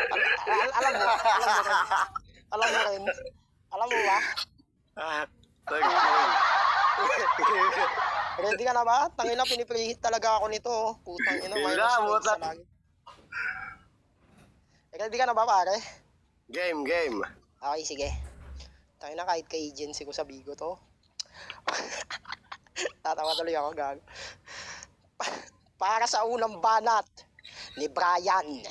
Alam mo rin. Alam mo rin. Alam mo ba? Ready ka na ba? Tangina, pinipreheat talaga ako nito. Putang ina, minus 20 sa langit. Ready ka na ba, pare? Game. Okay, sige. Tangina, kahit kay agency ko sa Bigo to. Tatawa tuloy ako, gago. Para sa unang banat ni Brian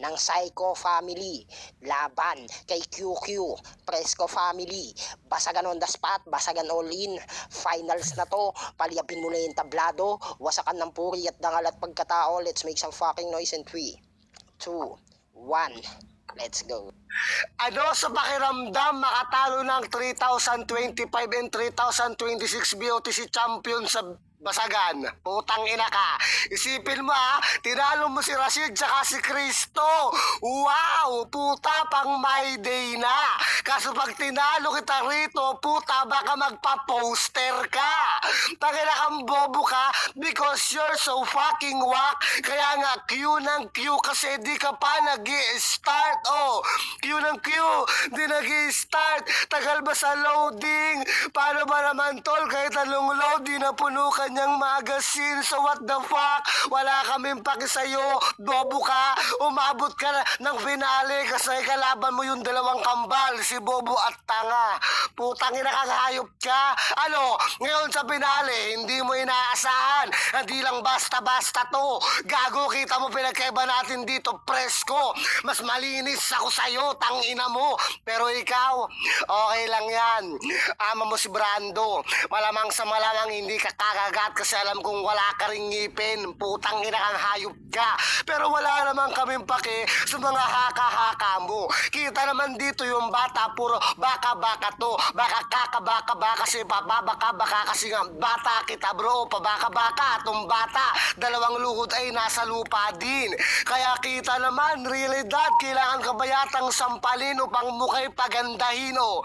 ng Psycho Family laban kay QQ Fresco Family, basagan on the spot, basagan all in, finals na to, paliyapin mo na yung tablado, wasakan ng puri at dangal at pagkatao. Let's make some fucking noise in 3, 2, 1, let's go. Ano sa pakiramdam makatalo ng 3025 and 3026 BOTC champion sa basagan? Putang ina ka. Isipin mo tinalo mo si Rashid tsaka si Cristo. Wow, puta, pang my day na. Kaso pag tinalo kita rito, puta, baka magpa-poster ka. Tangina kang bobo ka because you're so fucking whack. Kaya nga, Q ng Q kasi di ka pa nag-i-start. Oh, Q ng Q, di nag-i-start. Tagal ba sa loading? Paano ba naman tol? Kahit anong load, di napuno kanyang magazine. So what the fuck? Wala kaming paki sa'yo. Bobo ka. Umabot ka ng finale kasi kalaban mo yung dalawang kambal, si Bobo at Tanga. Putang ina kang hayop ka. Ano, ngayon sa finale, hindi mo inaasahan. Hindi lang basta-basta to. Gago, kita mo pinagkaiba natin dito, presko. Mas malinis ako sa'yo, tangina mo. Pero ikaw, okay lang yan. Ama mo si Brando. Malamang sa malamang hindi ka kakagat kasi alam kong wala ka ring ngipin. Putang ina kang hayop ka. Pero wala naman kaming pake sa mga haka-haka mo. Kita naman dito yung bata, puro baka-baka to. Baka-kaka-baka-baka kasi babaka-baka kasi nga bata kita bro. Pabaka-baka atong bata. Dalawang luhod ay nasa lupa din. Kaya kita naman, really dad, kailangan ka ba yatang sampalin upang mukha'y pagandahin o?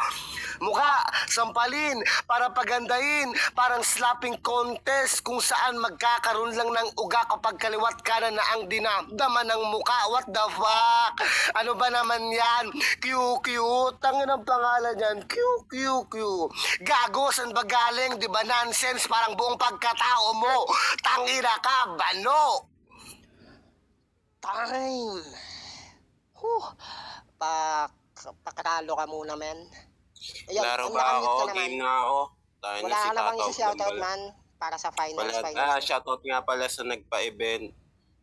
Mukha, sampalin, para pagandahin, parang slapping contest kung saan magkakaroon lang ng uga kapag kaliwat kanan na ang dinamdaman ng mukha. What the fuck? Ano ba naman yan? QQ, tangin ang pangalan yan. QQQ. Gago, saan ba galing? Di ba nonsense? Parang buong pagkatao mo. Tangina ka, bano. Time. Pakatalo ka muna, men. Ayun, Laro ba ako? Game na ako. Tayo wala na si ka na bang Tataw. isi-shoutout, man? Para sa finals. Shoutout nga pala sa nagpa-event,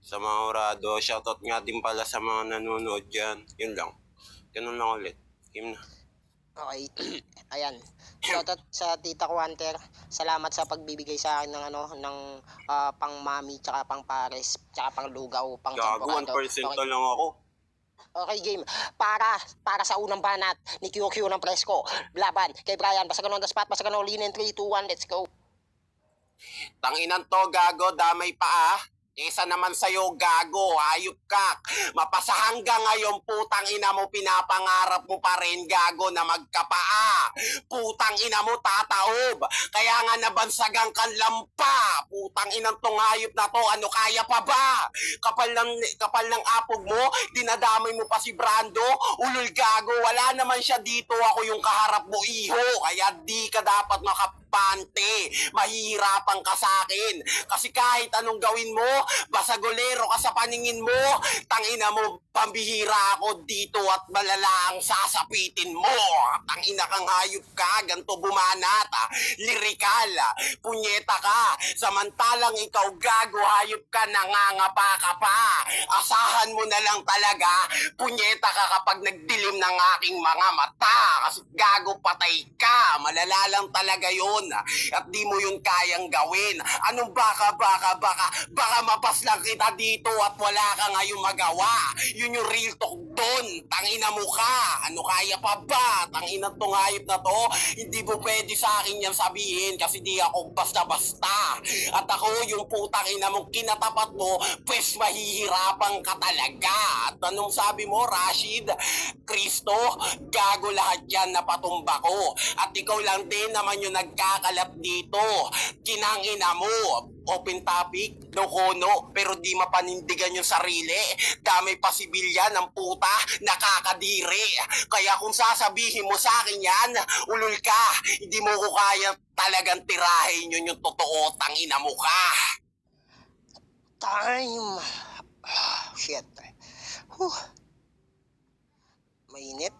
sa mga orado. Shoutout nga din pala sa mga nanonood dyan. Yun lang. Ganun lang ulit. Game na. Okay. Ayan. Shoutout sa Tita Quanter. Salamat sa pagbibigay sa akin ng ng pang mami, tsaka pang pares, tsaka pang lugaw, pang Gago, 1% okay. lang ako. Okay, game. Para sa unang banat ni QQ ng Fresco. Laban kay Brian. Basagan on the spot. Basagan all in 3, 2, 1. Let's go. Tanginan to, gago. Damay pa Kesa naman sa'yo, gago, hayop ka. Mapasa hanggang ngayon, putang ina mo, pinapangarap mo pa rin, gago, na magkapaa. Putang ina mo, tataob. Kaya nga nabansagang kan lampa. Putang inang tong hayop na to, ano kaya pa ba? Kapal ng apog mo, dinadamay mo pa si Brando. Ulul, gago, wala naman siya dito. Ako yung kaharap mo, iho. Kaya di ka dapat makapante. Mahihirapan ka sa akin. Kasi kahit anong gawin mo, basagolero ka sa paningin mo, tangina mo, pambihira ako dito at malala ang sasapitin mo. Tangina kang hayop ka, ganto bumanat, lirikal, punyeta ka, samantalang ikaw gago, hayop ka, nangangapa ka pa. Asahan mo na lang talaga, punyeta ka kapag nagdilim ng aking mga mata, kasi gago, patay ka, malala lang talaga yun, at di mo yun kayang gawin. Anong baka mapas lang kita dito at wala ka ngayong magawa. Yun yung real talk doon. Tangina mo ka. Ano kaya pa ba? Tangina tong hayop na to. Hindi mo pwede sa akin yan sabihin kasi di ako basta-basta. At ako yung putang ina mong kinatapat mo, pues mahihirapan ka talaga. At anong sabi mo, Rashid? Kristo, gago lahat yan na patumba ko. At ikaw lang din naman yung nagkakalat dito. Kinangina mo. Open topic, no kono, pero di mapanindigan yung sarili. Damay pa sibilyan ng puta, nakakadiri. Kaya kung sasabihin mo sa akin yan, ulul ka, hindi mo ko kaya talagang tirahin yun yung totoo, tangina mo ka. Time. Shit. Huh. Mainit.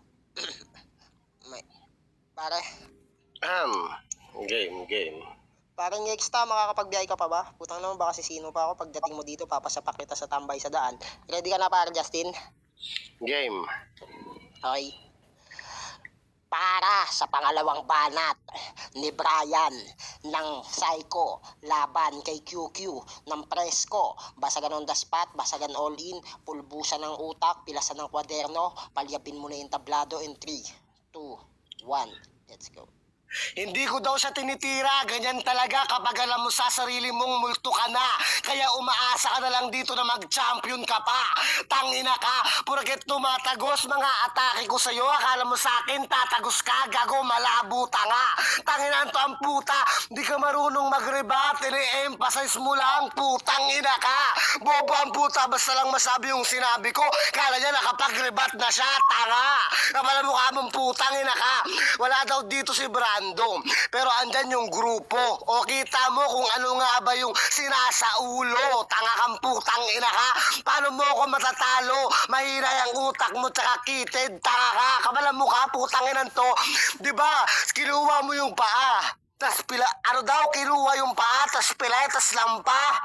Pare, Game. parang next time makakapagbiyahe ka pa ba? Putang naman baka sino pa ako pagdating mo dito papasapak kita sa tambay sa daan. Ready ka na pare Justin? Game. Okay. Para sa pangalawang banat ni Brian ng Psycho laban kay QQ ng Presko, basagan on the spot, basagan all in, pulbusan ng utak, pilasan ng kwaderno, palyapin mo na yung tablado in 3, 2, 1, let's go. Hindi ko daw siya tinitira. Ganyan talaga kapag alam mo sa sarili mong multo ka na. Kaya umaasa ka na lang dito na mag-champion ka pa. Tangina ka. Purget tumatagos mga atake ko sa'yo. Akala mo sa akin tatagos ka. Gago malabo tanga. Tangina to ang puta. Di ka marunong mag-rebat. Ini-emphasize mo lang. Putang ina ka. Bobo ang puta. Basta lang masabi yung sinabi ko. Kala niya nakapag-rebat na siya. Tanga. Kapala mukha mong putang ina ka. Wala daw dito si Brando. Pero andyan yung grupo. O kita mo kung ano nga ba yung sinasaulo. Tanga kang putang ina ka. Paano mo ako matatalo? Mahina yung utak mo tsaka kitid. Tanga ka. Kabala mo ka, putang inan to. Diba? Kinuha mo yung paa. Tas pila, ano daw, kinuha yung paa. Tas pilay, tas lampa.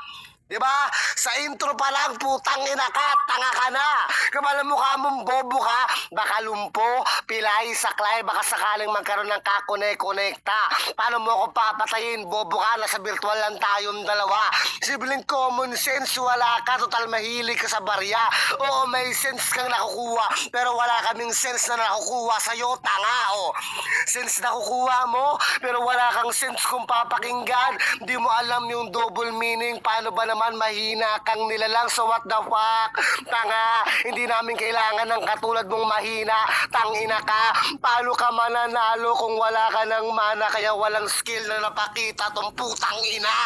Diba? Sa intro pa lang, putang ina ka, tanga ka na. Kabala mukha mong bobo ka, baka lumpo, pilay, saklay, baka sakaling magkaroon ng kakone-konekta. Paano mo ako papatayin, bobo ka, nasa virtual lang tayong dalawa. Sibling common sense, wala ka, total mahilig ka sa barya. Oo, may sense kang nakukuha, pero wala kaming sense na nakukuha sa'yo, tanga, oh. Sense nakukuha mo, pero wala kang sense kung papakinggan. Di mo alam yung double meaning, paano ba naman mahina kang nilalang, so what the fuck? Tanga, hindi namin kailangan ng katulad mong mahina. Tangina ka, paano ka mananalo kung wala ka ng mana, kaya walang skill na napakita tong putang ina?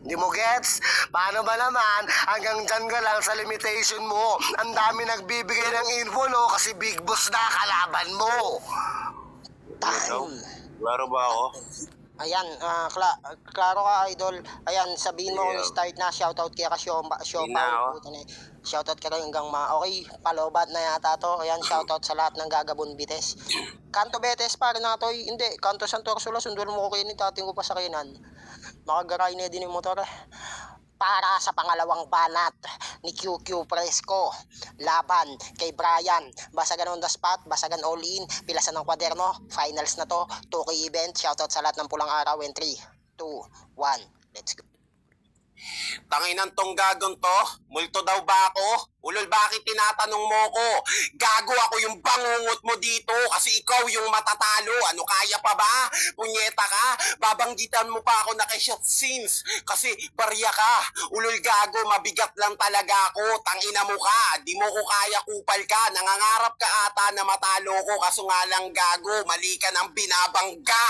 Di mo gets? Paano ba naman? Hanggang dyan ka lang sa limitation mo. Ang dami nagbibigay ng info, no? Kasi big boss na kalaban mo. Time. Laro ba ako? Ayan, klaro ka idol. Ayan, sabihin mo kung start na. Shoutout kaya ka Shopa. Shoutout ka rin hanggang okay, palobat na yata to. Ayan, shoutout sa lahat ng gagabon bites. Kanto Betes pare na to. Hindi, Kanto Santorsula. Sundol mo ko kayo tating ko pa sa kinan. Makagaray na din yung motor. Para sa pangalawang banat ni QQ Presko laban kay Brian, basagan on the spot, basagan all in, pilasan ng kwaderno, finals na to, 2K event, shoutout sa lahat ng pulang araw in 3, 2, 1, let's go. Tanginan tong gagon to, multo daw ba ako? Ulol, bakit tinatanong mo ko? Gago ako yung bangungot mo dito kasi ikaw yung matatalo. Ano kaya pa ba? Punyeta ka? Babanggitan mo pa ako na kay shot scenes kasi barya ka. Ulol gago, mabigat lang talaga ako. Tangina mo ka. Di mo ko kaya kupal ka. Nangangarap ka ata na matalo ko kaso nga lang gago. Mali ka ng binabangga.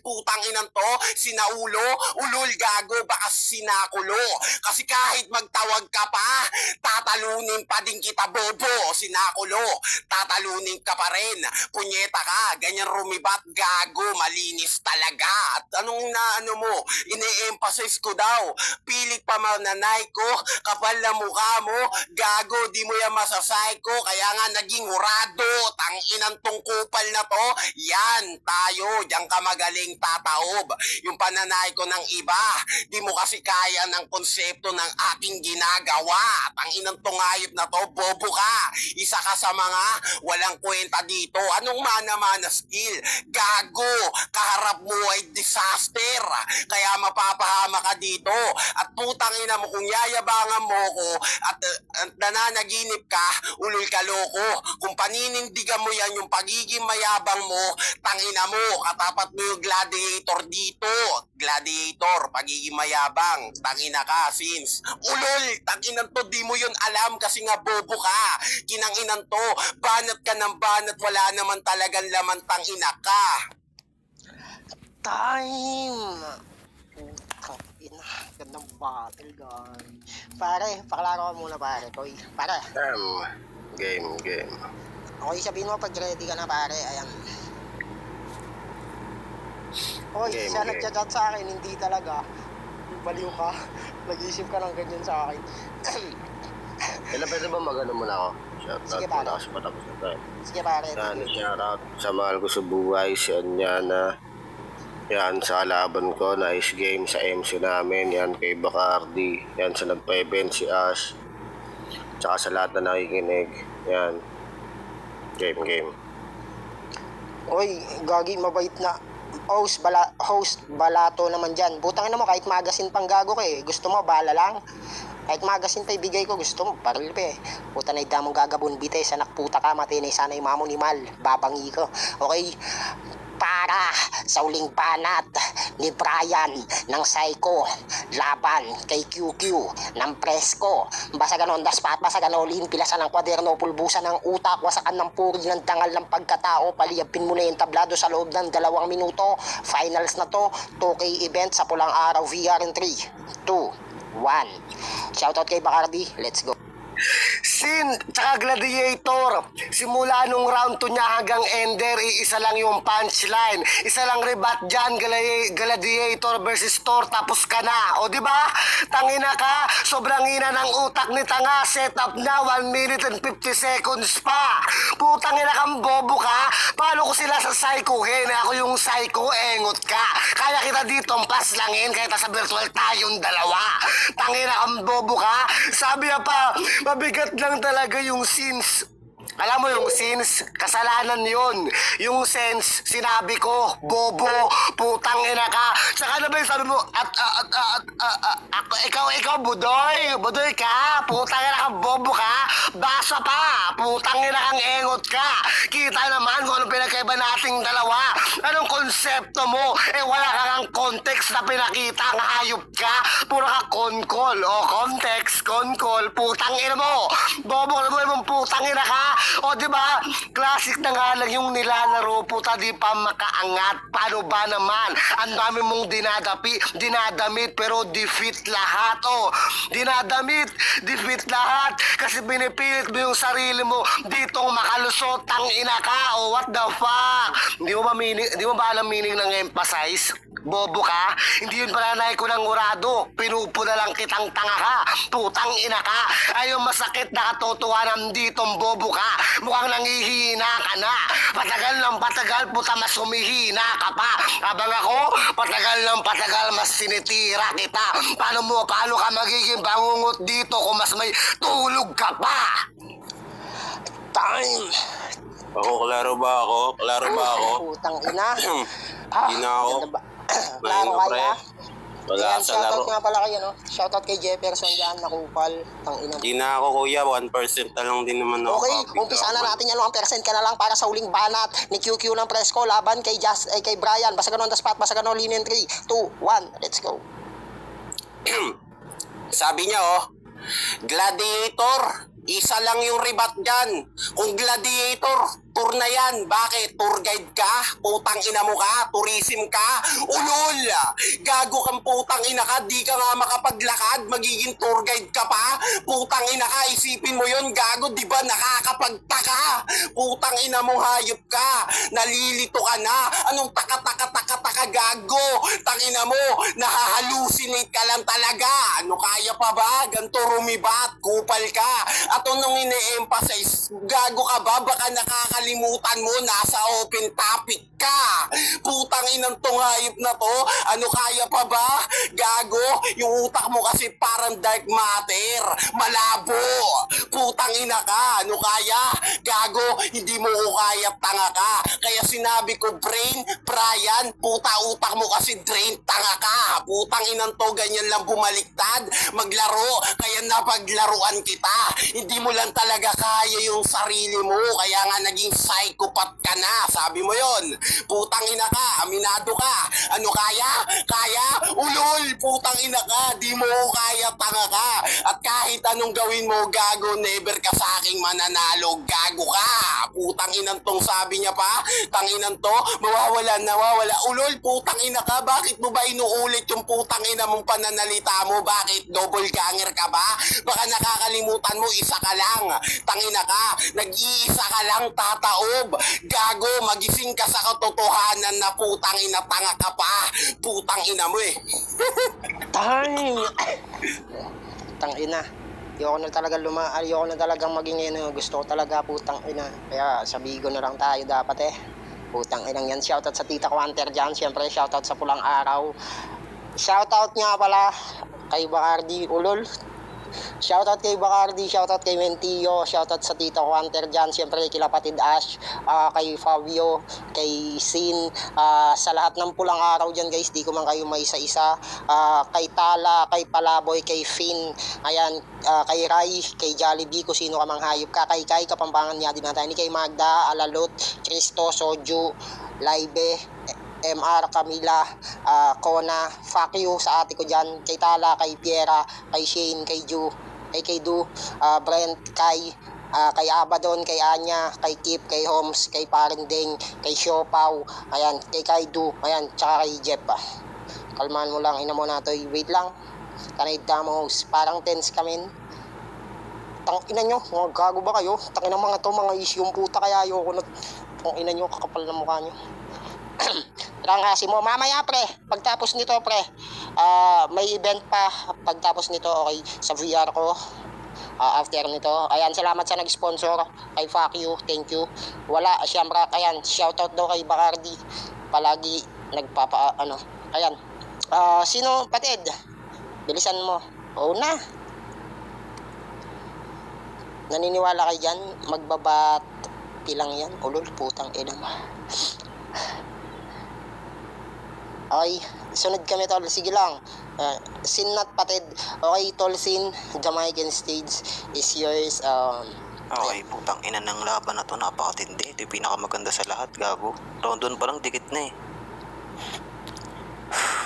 Putang inan to, sinaulo. Ulol gago, baka sinakulo. Kasi kahit magtawag ka pa, tatalunin pa din kita, bobo. Sinakulo, tatalunin ka pa rin. Punyeta ka, ganyan rumibat, gago, malinis talaga. At anong ano mo, ine-emphasize ko daw, pilit pa mananay ko, kapal na mukha mo, gago, di mo yan masasay ko, kaya nga naging hurado. Tanginan tong kupal na to, yan, tayo, diyan ka magaling tataob. Yung pananay ko ng iba, di mo kasi kaya ng konsepto ng aking ginagawa. Tanginan tong hayop na to, bobo ka. Isa ka sa mga walang kwenta dito. Anong mana-mana skill? Gago, kaharap mo ay disaster. Kaya mapapahama ka dito. At putang ina mo, kung yayabangan mo ko at nananaginip ka, ulul ka loko. Kung paninindigan mo yan, yung pagiging mayabang mo, tangina mo, katapat mo yung gladiator dito. Gladiator, pagiging mayabang, tangina ka, since. Ulol, tanginan to, di mo yun alam kasi nga bobo ka. Kinanginan to, banat ka ng banat, wala naman talagang laman, tangina ka. Time. Putang ina. Gandang battle gun. Pare, paklaro ka muna pare. Koy, pare. Game. Okay, sabihin mo pag ready ka na pare. Ayan. Oy, Game, siya game. nagchat sa akin, hindi talaga. Baliw ka. Nag-isip ka ng ganyan sa akin. Kailan pwede ba magano muna ako? Shoutout Sige, muna pare. kasi matapos na tayo. Sige pare. Yan, shoutout sa mahal ko sa buhay, si Anyana. Yan, sa kalaban ko, nice game sa MC namin. Yan, kay Bacardi. Yan, sa nagpa-event, si Ash. Tsaka sa lahat na nakikinig. Yan. Game. Oy, gagi, mabait na. Host, balato naman dyan. Butang na mo, kahit magasin pang gago ka eh. Gusto mo, bala lang. Kahit magasin pa ibigay ko, gusto mo, paril pa eh. Puta na idamong gagabon bite, sa nakputa ka, matinay sana yung mamo ni Mal. Babangi ko. Okay? Para sa uling banat ni Brian ng Psycho laban kay QQ ng Presko. Basta ganon daspat, basta ganolin, pilasan ng kwaderno, pulbusan ng utak, wasakan ng puri ng dangal ng pagkatao, paliyapin mo na yung tablado sa loob ng 2 minuto. Finals na to, 2K event sa pulang araw, VR in 3, 2, 1. Shoutout kay Bacardi, let's go. Sin, tsaka Gladiator. Simula nung round 2 niya hanggang ender, isa lang yung punchline. Isa lang rebat dyan, Gladiator versus Thor, tapos ka na. O diba? Tangina ka, sobrang ina ng utak ni Tanga. Set up na, 1 minute and 50 seconds pa. Putang ina kang bobo ka. Paano ko sila sa psychohin? Ako yung psycho, engot ka. Kaya kita dito, paslangin, kahit sa virtual tayong dalawa. Tangina kang bobo ka. Sabi niya pa, mabigat lang talaga yung scenes. Alam mo yung scenes, kasalanan yun. Yung sense, sinabi ko, bobo, putang ina ka. Saka na ba yung sabi mo, ikaw, budoy ka, putang ina ka, bobo ka, basa pa, putang ina kang engot ka. Kita naman kung anong pinagkaiba nating dalawa. Anong konsepto mo? Wala ka kang context na pinakita, ang hayop ka. Puro ka konkol, context, konkol, putang ina mo. Bobo ka naman mong putang ina ka. O diba, classic na nga lang yung nilalaro, puta di pa makaangat. Paano ba naman? Ang dami mong dinadamit, pero defeat lahat. Dinadamit, defeat lahat. Kasi binipilit mo yung sarili mo ditong makalusot, tang ina ka. What the fuck? Di mo ba alam meaning ng emphasize? Bobo ka? Hindi yun pananay ko ng urado. Pinupo na lang kitang tanga ka. Putang ina ka. Ayaw masakit na katotohanan ditong bobo ka. Mukhang nangihina ka na. Patagal ng patagal, puta, mas humihina ka pa. Habang ako, patagal ng patagal, mas sinitira kita. Paano ka magiging bangungot dito kung mas may tulog ka pa? Time! Klaro ba ako? Putang ina. Hindi na ako. ganda ba? Klaro Mahina, pre. kaya? Wala Ayan, sa shoutout laro. nga pala kayo, no? Shoutout kay Jefferson dyan, nakupal. Tang ina. Hindi na ako, kuya. 1% na lang din naman ako. Okay, umpisa na natin yan. 1% ka na lang para sa uling banat ni QQ ng Presko laban kay kay Brian. Basta ganon the spot, basta ganon linen 3, 2, 1. Let's go. Sabi niya, Gladiator, isa lang yung rebat dyan. Kung Gladiator, tour na yan. Bakit? Tour guide ka? Putang ina mo ka? Tourism ka? Ulol! Gago kang putang ina ka. Di ka nga makapaglakad. Magiging tour guide ka pa? Putang ina ka. Isipin mo yon, gago. Di ba nakakapagtaka? Putang ina mo, hayop ka. Nalilito ka na. Anong taka-taka-taka-taka, gago? Tangina mo, nahahalusinate ka lang talaga. Ano kaya pa ba? Ganto rumibat. Kupal ka. At nung ine-emphasize, gago ka ba? Baka nakakalimutan mo, nasa open topic ka. Putang inang tong hayop na to. Ano kaya pa ba? Gago, yung utak mo kasi parang dark matter. Malabo. Putang ina ka. Ano kaya? Gago, hindi mo ko kaya, tanga ka. Kaya sinabi ko, brain, Brian, puta utak mo kasi drain, tanga ka. Putang inang to, ganyan lang bumaliktad. Maglaro, kaya napaglaruan kita. Hindi mo lang talaga kaya yung sarili mo. Kaya nga naging psychopath ka na. Sabi mo yon. Putang ina ka, aminado ka. Ano kaya? Kaya? Ulol, putang ina ka. Di mo ko kaya, tanga ka. At kahit anong gawin mo, gago, never ka sa aking mananalo. Gago ka. putang inang tong sabi niya pa, tanginan to, nawawala. Ulol, putang ina ka, bakit mo ba inuulit yung putang ina mong pananalita mo? Bakit? Double ganger ka ba? Baka nakakalimutan mo, isa ka lang. Tangina ka, nag-iisa ka lang, tataob. Gago, magising ka sa katotohanan na putang ina, tanga ka pa. Putang ina mo eh. Putang ina. Ayoko na talagang maging gusto ko talaga putang ina. Kaya sa Bigo na lang tayo dapat eh. Putang inang yan. Shoutout sa Tita Quanter dyan. Siyempre shoutout sa Pulang Araw. Shoutout nga pala kay Bacardi Ulol. Shoutout kay Bacardi, shoutout kay Mentio, shoutout sa Tita Quanter dyan, siyempre kay Kapatid Ash, kay Fabio, kay Sin, sa lahat ng Pulang Araw dyan guys, di ko man kayo may isa-isa, kay Tala, kay Palaboy, kay Finn, ayan, kay Rai, kay Jollibee, kung sino ka mang hayop ka, kay Kai, Kapampangan niya din natin, kay Magda, Alalot, Cristo, Soju, Laibe, MR, Camila, Kona, fuck you sa ate ko dyan, kay Tala, kay Piera, kay Shane, kay Ju, kay Du, Brent, kay Abaddon, kay Anya, kay Kip, kay Holmes, kay Parinding, kay Siopaw, ayan, kay Kaidu, ayan, tsaka kay Jeff. Kalmahan mo lang, ina mo na to, wait lang, kanay damos, parang tense kami. Ina nyo, mga gago ba kayo? Tangina mga to, mga issue yung puta, kaya ayoko na, ina nyo, kakapal na mukha nyo. Rangasi mo mamaya pre, pagtapos nito pre, may event pa pagtapos nito, okay, sa VR ko, after nito, ayan, salamat sa nag-sponsor, kay fuck you, thank you, wala, siyempre, ayan, shoutout daw kay Bacardi, palagi nagpapa, ayan, sino, Patid, bilisan mo, na, naniniwala kayo dyan, magbabat, tilang yan, ulol, putang ina mo. Okay, sunod kami tol, sige lang. Sin not Patid. Okay, tol Sin, Jamaican stage is yours. Okay, putang ina ng laban na to, napakatindi. Ito yung pinakamaganda sa lahat, gago. Round 1 pa lang, dikit na eh.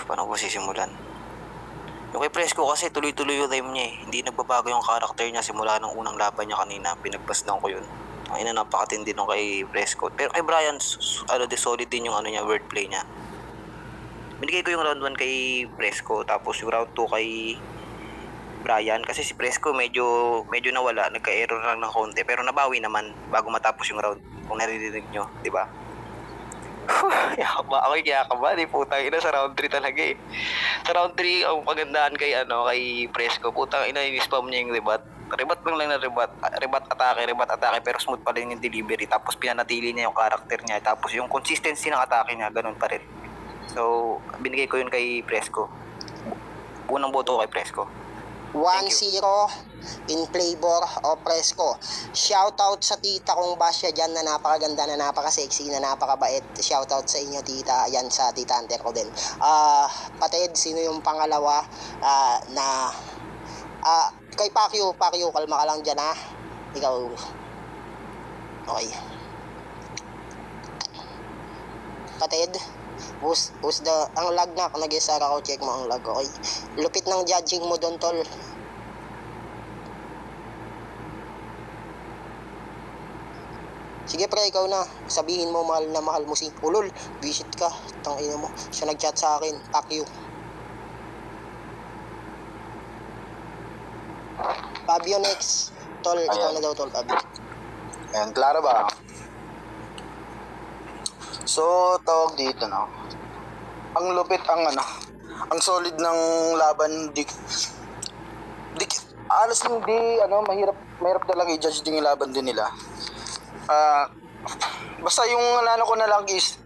Paano ko sisimulan? Yung kay Fresco kasi tuloy-tuloy yung time niya eh. Hindi nagbabago yung karakter niya simula nung unang laban niya kanina. Pinagbasdan ko yun. Ang ina, napakatindi nung kay Fresco. Pero kay Brian, solid din yung wordplay niya. Binigay ko yung round 1 kay Fresco, tapos yung round 2 kay Brian, kasi si Fresco medyo nawala, nagka-error lang ng konti, pero nabawi naman bago matapos yung round, kung naririnig nyo, di ba? Ako'y kiyakaba, di putang ina, sa round 3 talaga eh. Sa round 3, ang pagandaan kay Fresco, putang ina, in-spam niya yung rebat lang na rebat atake, pero smooth pa rin yung delivery, tapos pinanatili niya yung karakter niya, tapos yung consistency ng atake niya, ganun pa rin. So, binigay ko yun kay Fresco. Unang boto ko kay Fresco. 1-0 in flavor of Fresco. Shoutout sa tita kong Basya dyan na napakaganda, na napaka-sexy, na napakabait. Shoutout sa inyo tita, ayan sa tita Hunter ko din. Patid, sino yung pangalawa kay Pacquiao, kalma ka lang dyan ha. Ikaw. Okay. Patid. Ang lag na, kung nag-isara ako, check mo ang lag, okay? Lupit ng judging mo doon, tol. Sige pre, ikaw na. Sabihin mo mahal na mahal mo si Ulol. Visit ka, tangina mo. Siya nag-chat sa akin, fuck you. Fabio next. Tol, ikaw na daw tol, Fabio. Ayan, klaro ba? So, tawag dito, no? Ang lupit, ang solid ng laban, alas hindi, mahirap talaga i-judge din yung laban din nila. Basta yung ko na lang is,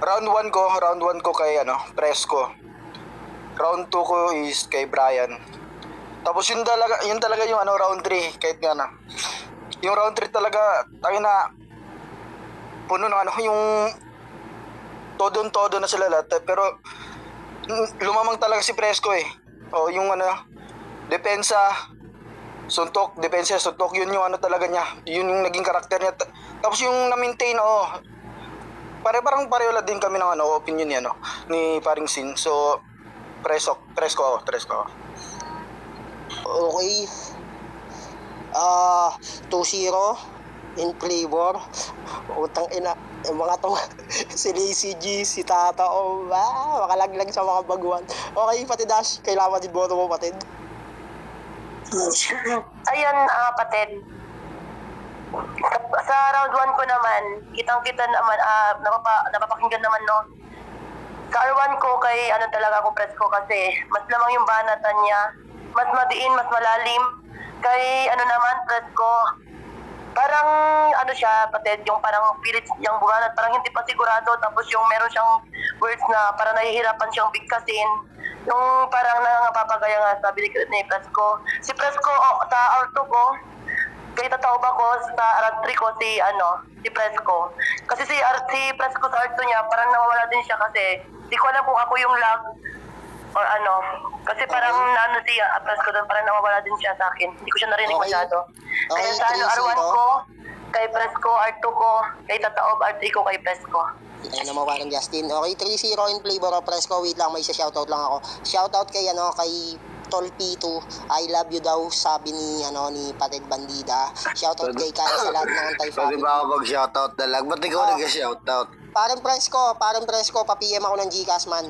round 1 ko kay, Fresco. Round 2 ko is kay Brian. Tapos yun talaga yung round 3, kahit nga na. Yung round 3 talaga, tayo na, puno ng yung todo na sila lahat, pero lumamang talaga si Fresco eh. O yung depensa, suntok, yun yung talaga niya. Yun yung naging karakter niya. Tapos yung na-maintain, parang pareho lang din kami ng opinion niya, ni paring Sin. So, Fresco. Okay. 2-0. in flavor. Utang ina. Yung mga to, si Lazy G, si Tata, makalaglag sa mga baguhan. Okay, Patid Dash, kailangan din boto mo, Patid. Ayun, Patid. Sa round 1 ko naman, kitang-kita naman, napapakinggan naman, no? Sa R1 ko, kay ano talaga ako presko kasi mas lamang yung banatan niya, mas madiin, mas malalim. Kay ano naman, presko, parang ano siya, Patid, yung parang pilit niyang bumanat, parang hindi pa sigurado, tapos yung meron siyang words na parang nahihirapan siyang bigkasin. Yung parang nangapapagaya nga sabi ni Presko. Si Presko, sa R2 ko, kaya tataob ako sa R3 ko si Presko. Kasi si Presko sa R2 niya, parang nawawala din siya kasi di ko alam kung ako yung lag or ano. Kasi parang siya, Presko doon, parang nawawala din siya sa akin. Hindi ko siya narinig Okay. masyado. Kaya Okay, sa 3-0. R1 ko, kay Presko, R2 ko, kay tataob, R3 ko, kay Presko. Ay, namawalan Justin. Okay, 3-0 in flavor of Fresco. Wait lang, may shoutout lang ako. Shoutout kay Tolpi2. I love you daw, sabi ni Patid Bandida. Shoutout kay Kaya sa lahat ng Antay Pwede family. ba ako mag-shoutout na lang? Ba't ikaw Oh. nag-shoutout? Parang Fresco, pa-PM ako ng Gcash man.